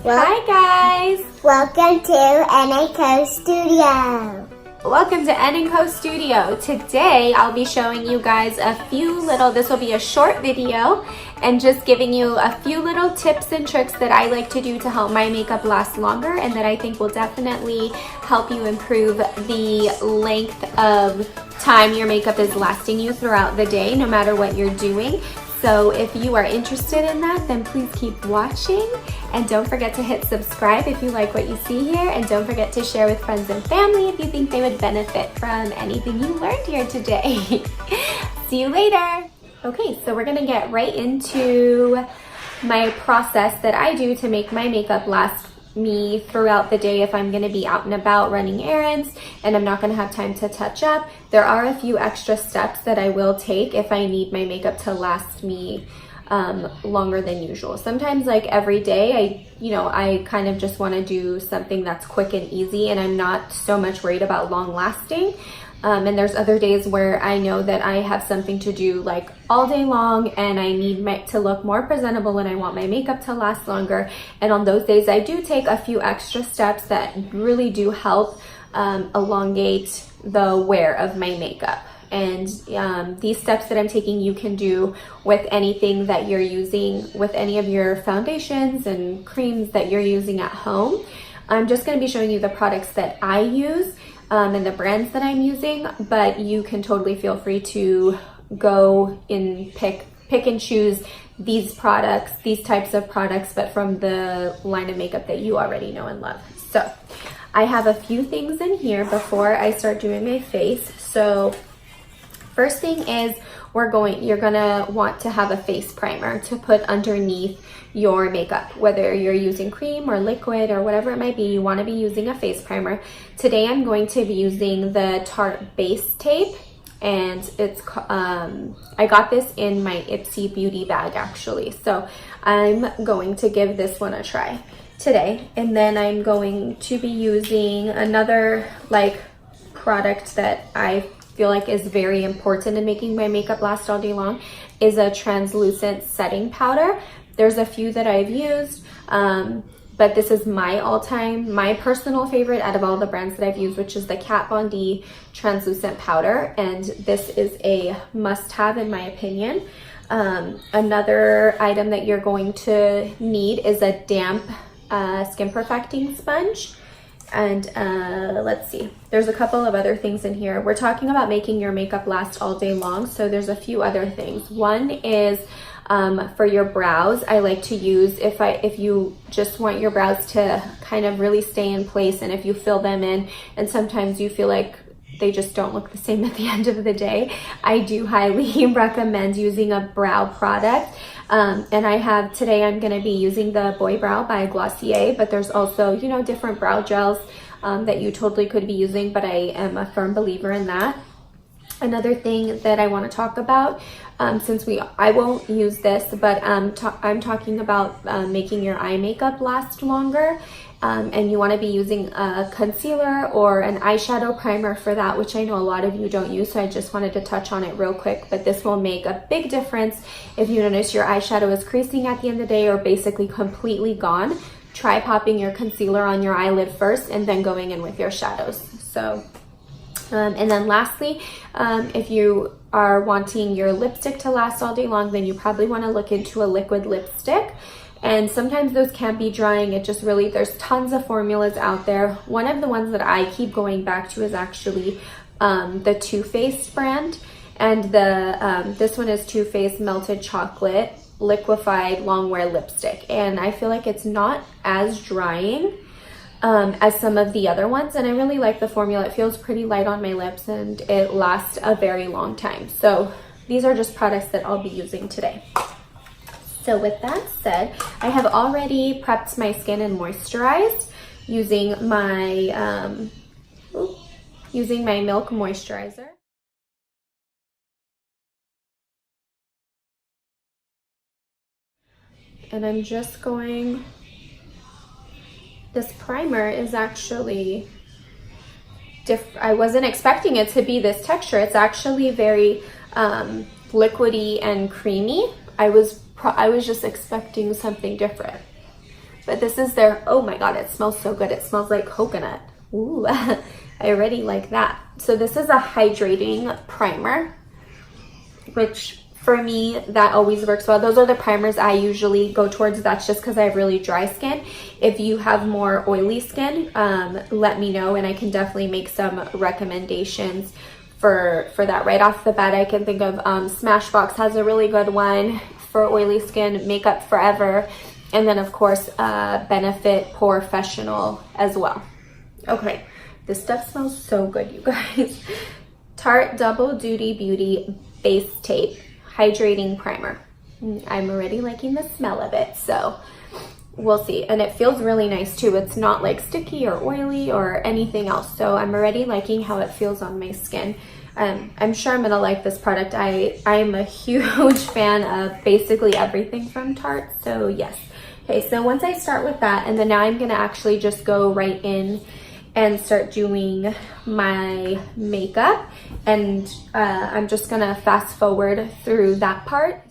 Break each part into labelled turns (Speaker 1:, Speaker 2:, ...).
Speaker 1: Hi guys!
Speaker 2: Welcome to N&Co Studio.
Speaker 1: Welcome to N&Co Studio. Today I'll be showing you guys this will be a short video and just giving you a few little tips and tricks that I like to do to help my makeup last longer and that I think will definitely help you improve the length of time your makeup is lasting you throughout the day, no matter what you're doing. So if you are interested in that, then please keep watching and don't forget to hit subscribe if you like what you see here, and don't forget to share with friends and family if you think they would benefit from anything you learned here today. See you later. Okay, so we're gonna get right into my process that I do to make my makeup last me throughout the day if I'm going to be out and about running errands and I'm not going to have time to touch up. There are a few extra steps that I will take if I need my makeup to last me longer than usual. Sometimes, like every day, I kind of just want to do something that's quick and easy and I'm not so much worried about long lasting. And there's other days where I know that I have something to do like all day long and I need to look more presentable and I want my makeup to last longer. And on those days, I do take a few extra steps that really do help elongate the wear of my makeup. And these steps that I'm taking, you can do with anything that you're using, with any of your foundations and creams that you're using at home. I'm just going to be showing you the products that I use and the brands that I'm using, but you can totally feel free to go and pick and choose these products, these types of products, but from the line of makeup that you already know and love. So I have a few things in here before I start doing my face. So first thing is you're gonna want to have a face primer to put underneath your makeup. Whether you're using cream or liquid or whatever it might be, you want to be using a face primer. Today I'm going to be using the Tarte Base Tape, and it's I got this in my Ipsy Beauty bag actually. So I'm going to give this one a try today, and then I'm going to be using another product that I feel like is very important in making my makeup last all day long, is a translucent setting powder. There's a few that I've used, but this is my personal favorite out of all the brands that I've used, which is the Kat Von D translucent powder, and this is a must-have in my opinion. Another item that you're going to need is a damp skin perfecting sponge. And let's see, there's a couple of other things in here. We're talking about making your makeup last all day long, so there's a few other things. One is for your brows. I like to use, if you just want your brows to kind of really stay in place, and if you fill them in and sometimes you feel like they just don't look the same at the end of the day, I do highly recommend using a brow product. And today I'm going to be using the Boy Brow by Glossier, but there's also, different brow gels that you totally could be using, but I am a firm believer in that. Another thing that I want to talk about, I won't use this, but I'm talking about making your eye makeup last longer. And you want to be using a concealer or an eyeshadow primer for that, which I know a lot of you don't use, so I just wanted to touch on it real quick. But this will make a big difference if you notice your eyeshadow is creasing at the end of the day or basically completely gone. Try popping your concealer on your eyelid first and then going in with your shadows. So, and then lastly, if you are wanting your lipstick to last all day long, then you probably want to look into a liquid lipstick. And sometimes those can be drying. There's tons of formulas out there. One of the ones that I keep going back to is actually the Too Faced brand. And this one is Too Faced Melted Chocolate Liquefied Longwear Lipstick. And I feel like it's not as drying as some of the other ones. And I really like the formula. It feels pretty light on my lips and it lasts a very long time. So these are just products that I'll be using today. So with that said, I have already prepped my skin and moisturized using my Milk moisturizer. And I'm just going, this primer is actually I wasn't expecting it to be this texture. It's actually very liquidy and creamy. I was just expecting something different. But this is their, oh my God, it smells so good. It smells like coconut. Ooh, I already like that. So this is a hydrating primer, which for me, that always works well. Those are the primers I usually go towards. That's just because I have really dry skin. If you have more oily skin, let me know, and I can definitely make some recommendations for that. Right off the bat, I can think of Smashbox has a really good one for oily skin, Makeup Forever, and then of course Benefit Professional as well. Okay, this stuff smells so good, you guys. Tarte Double Duty Beauty Base Tape Hydrating Primer. I'm already liking the smell of it, so we'll see. And it feels really nice too. It's not like sticky or oily or anything else, so I'm already liking how it feels on my skin. I'm sure I'm gonna like this product. I'm a huge fan of basically everything from Tarte, so yes. Okay, so once I start with that, and then now I'm gonna actually just go right in and start doing my makeup, and I'm just gonna fast forward through that part.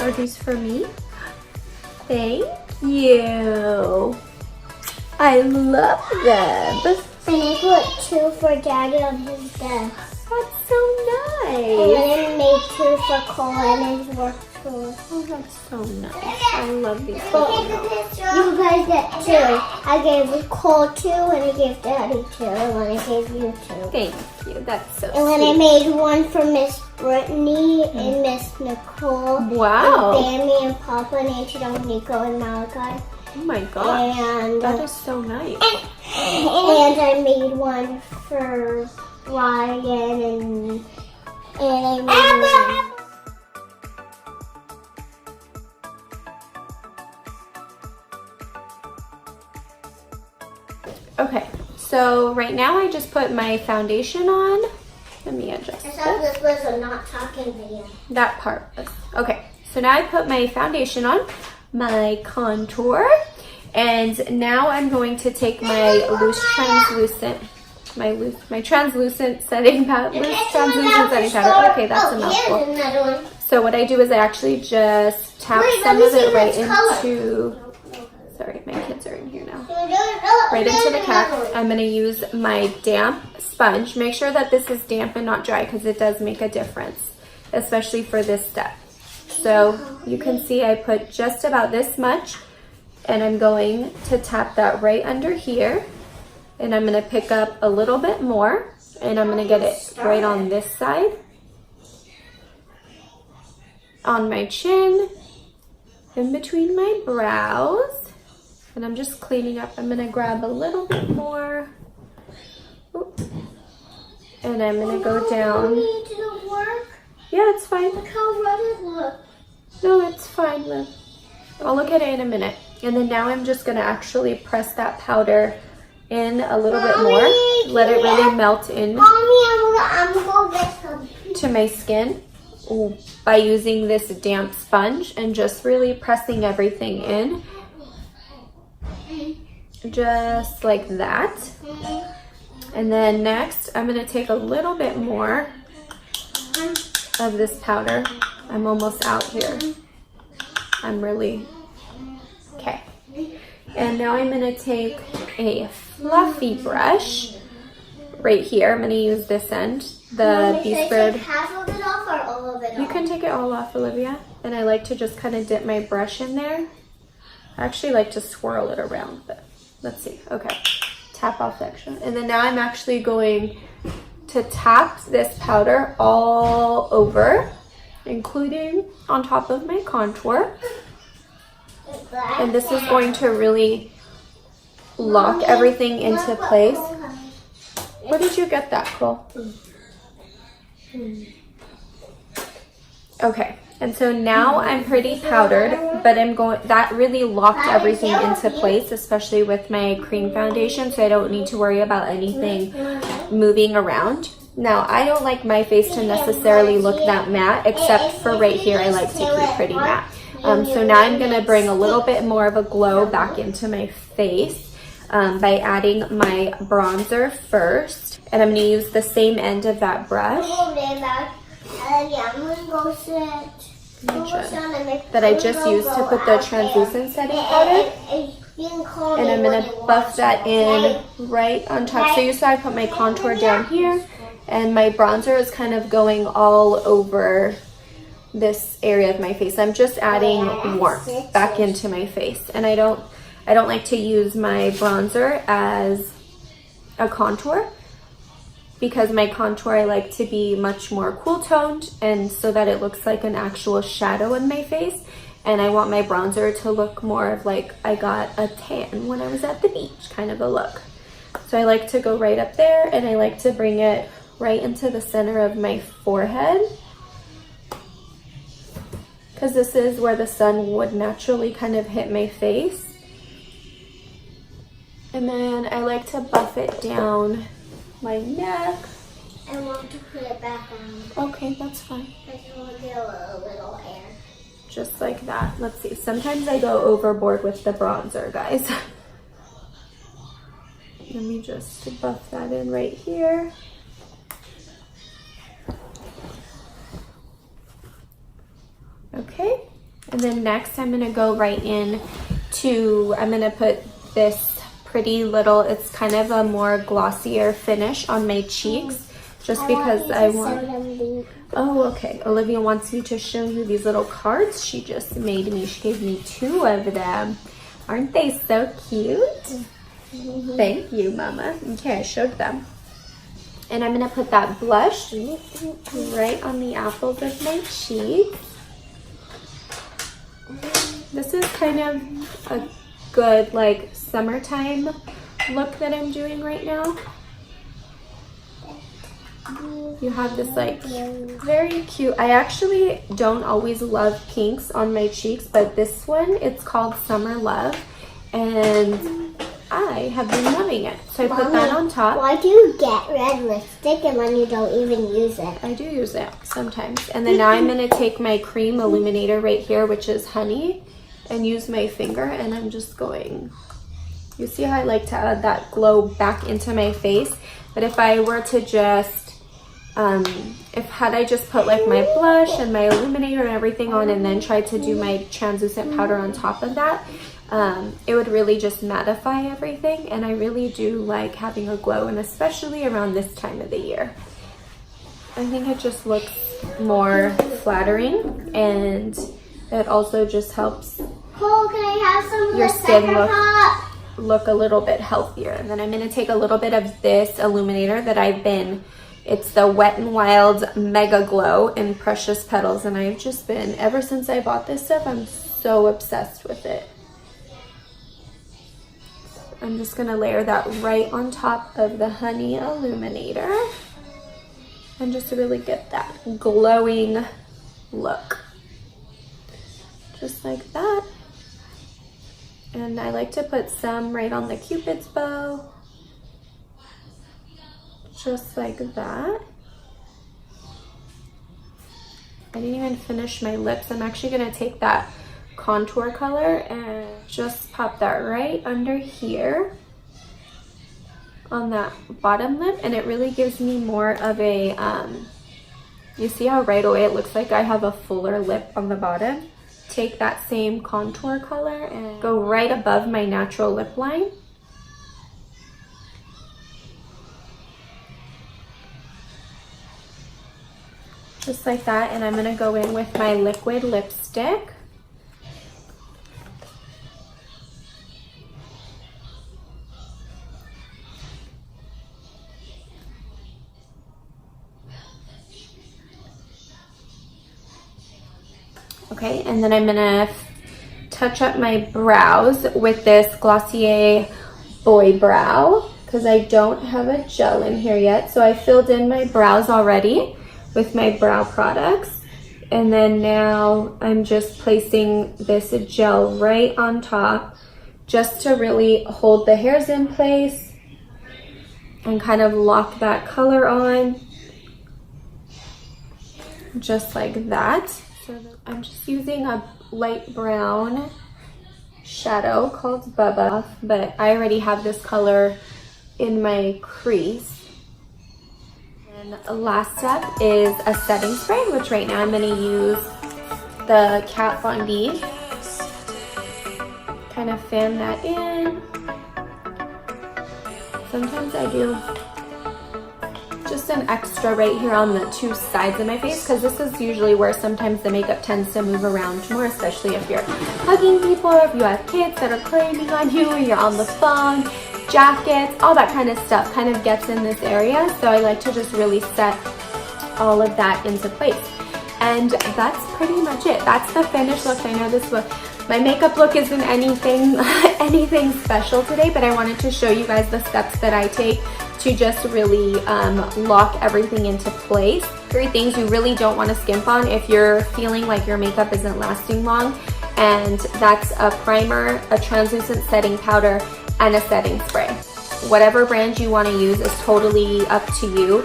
Speaker 1: Are these for me? Thank you. I love them.
Speaker 2: And I put 2 for Daddy on his desk.
Speaker 1: That's so
Speaker 2: And
Speaker 1: nice.
Speaker 2: then I made 2 for Cole and his work tools.
Speaker 1: Oh, that's so nice. I love these.
Speaker 2: You guys get 2. I gave Cole 2 and I gave Daddy 2 and then I gave you 2.
Speaker 1: Thank you. That's so
Speaker 2: And then I
Speaker 1: sweet.
Speaker 2: made 1 for Miss Brittany and Miss Nicole.
Speaker 1: Wow.
Speaker 2: And Bambi and Papa and Auntie Dominico and Malachi.
Speaker 1: Oh my gosh.
Speaker 2: And
Speaker 1: That is so nice.
Speaker 2: and I made 1 for Ryan and I made 1.
Speaker 1: Okay, so right now I just put my foundation on. Let me adjust
Speaker 2: I thought
Speaker 1: this.
Speaker 2: this was a not talking video.
Speaker 1: That part was. Okay, so now I put my foundation on, my contour, and now I'm going to take my loose translucent, my translucent setting powder. Loose translucent setting powder. Okay, that's a mouthful.
Speaker 2: Here's another one.
Speaker 1: So what I do is I actually just tap
Speaker 2: Wait,
Speaker 1: some
Speaker 2: let me
Speaker 1: of
Speaker 2: see
Speaker 1: it right
Speaker 2: this color.
Speaker 1: into. Sorry, my kids are in here now. Right into the cap. I'm going to use my damp sponge. Make sure that this is damp and not dry because it does make a difference, especially for this step. So you can see I put just about this much, and I'm going to tap that right under here, and I'm going to pick up a little bit more, and I'm going to get it right on this side, on my chin, in between my brows. And I'm just cleaning up. I'm gonna grab a little bit more. Oop. And I'm gonna go down.
Speaker 2: Need to work.
Speaker 1: Yeah, it's fine.
Speaker 2: Look how red it looks.
Speaker 1: No, it's fine, Liv. I'll look at it in a minute. And then now I'm just gonna actually press that powder in a little bit more. Let it really melt in
Speaker 2: Mommy, I'm gonna get some.
Speaker 1: to my skin by using this damp sponge and just really pressing everything in. Just like that. And then next, I'm going to take a little bit more of this powder. I'm almost out here. I'm really, okay. And now I'm going to take a fluffy brush right here. I'm going to use this end, the Be Squared.
Speaker 2: Half of it off or all of it off?
Speaker 1: You can take it all off, Olivia. And I like to just kind of dip my brush in there. I actually like to swirl it around, but let's see. Okay, tap off the extra. And then now I'm actually going to tap this powder all over, including on top of my contour. And this is going to really lock everything into place. Where did you get that, Cole? Okay, And so now I'm pretty powdered, but that really locked everything into place, especially with my cream foundation, so I don't need to worry about anything moving around. Now, I don't like my face to necessarily look that matte, except for right here, I like to keep pretty matte. So now I'm gonna bring a little bit more of a glow back into my face by adding my bronzer first. And I'm gonna use the same end of that brush that I just used to put the translucent setting powder. And I'm gonna buff that in right on top. So you saw I put my contour down here, and my bronzer is kind of going all over this area of my face. I'm just adding warmth back into my face, and I don't like to use my bronzer as a contour, because my contour I like to be much more cool toned, and so that it looks like an actual shadow in my face. And I want my bronzer to look more of like I got a tan when I was at the beach kind of a look. So I like to go right up there, and I like to bring it right into the center of my forehead, because this is where the sun would naturally kind of hit my face. And then I like to buff it down my neck.
Speaker 2: I want to put it back on.
Speaker 1: Okay, that's fine.
Speaker 2: I just want to get a little air.
Speaker 1: Just like that. Let's see. Sometimes I go overboard with the bronzer, guys. Let me just buff that in right here. Okay. And then next I'm going to go right in to, I'm going to put this pretty little, it's kind of a more glossier finish on my cheeks, just because I want. Oh, okay. Olivia wants me to show you these little cards she just made me. She gave me 2 of them. Aren't they so cute? Thank you, Mama. Okay, I showed them. And I'm going to put that blush right on the apples of my cheeks. This is kind of a good, like, summertime look that I'm doing right now. You have this like very cute, I actually don't always love pinks on my cheeks, but this one, it's called Summer Love, and I have been loving it. So I put that on top.
Speaker 2: Why do you get red lipstick and then you don't even use it?
Speaker 1: I do use it sometimes. And then now I'm going to take my cream illuminator right here, which is honey, and use my finger, and I'm just going, you see how I like to add that glow back into my face? But if I were to just had I just put like my blush and my illuminator and everything on, and then tried to do my translucent powder on top of that, it would really just mattify everything. And I really do like having a glow, and especially around this time of the year. I think it just looks more flattering, and it also just helps
Speaker 2: Cole, can I have some of
Speaker 1: your
Speaker 2: the
Speaker 1: skin look a little bit healthier. And then I'm going to take a little bit of this illuminator that it's the Wet n Wild Mega Glow in Precious Petals, and I've just been, ever since I bought this stuff, I'm so obsessed with it. I'm just going to layer that right on top of the honey illuminator, and just to really get that glowing look. Just like that. And I like to put some right on the Cupid's bow. Just like that. I didn't even finish my lips. I'm actually going to take that contour color and just pop that right under here on that bottom lip, and it really gives me more of a, you see how right away it looks like I have a fuller lip on the bottom? Take that same contour color and go right above my natural lip line. Just like that, and I'm going to go in with my liquid lipstick. Okay, and then I'm going to touch up my brows with this Glossier Boy Brow, because I don't have a gel in here yet. So I filled in my brows already with my brow products, And then now I'm just placing this gel right on top just to really hold the hairs in place and kind of lock that color on, just like that. So I'm just using a light brown shadow called Bubba, but I already have this color in my crease. And last step is a setting spray, which right now I'm going to use the Kat Von D. Kind of fan that in. Sometimes I do just an extra right here on the two sides of my face, because this is usually where sometimes the makeup tends to move around more, especially if you're hugging people, or if you have kids that are climbing on you, or you're on the phone. Jackets, all that kind of stuff kind of gets in this area, so I like to just really set all of that into place. And that's pretty much it. That's the finished look. I know this look, my makeup look isn't anything anything special today, but I wanted to show you guys the steps that I take to just really lock everything into place. 3 things you really don't want to skimp on if you're feeling like your makeup isn't lasting long, and that's a primer, a translucent setting powder, and a setting spray. Whatever brand you want to use is totally up to you.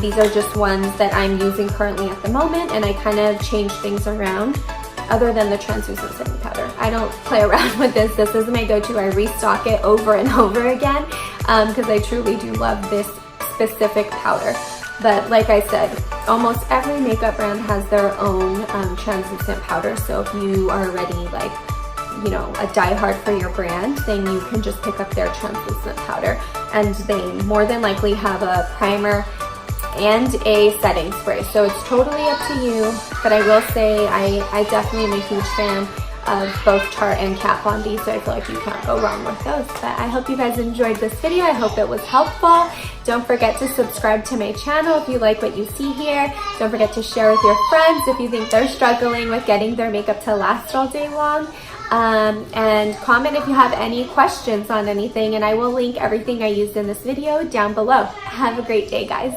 Speaker 1: These are just ones that I'm using currently at the moment, and I kind of change things around other than the translucent setting powder. I don't play around with this. This is my go-to. I restock it over and over again because I truly do love this specific powder. But like I said, almost every makeup brand has their own translucent powder, so if you are already like, you know, a diehard for your brand, then you can just pick up their translucent powder, and they more than likely have a primer and a setting spray, so it's totally up to you. But I will say I definitely am a huge fan of both Tarte and Kat Von D, so I feel like you can't go wrong with those. But I hope you guys enjoyed this video. I hope it was helpful. Don't forget to subscribe to my channel if you like what you see here. Don't forget to share with your friends if you think they're struggling with getting their makeup to last all day long. And comment if you have any questions on anything, and I will link everything I used in this video down below. Have a great day, guys.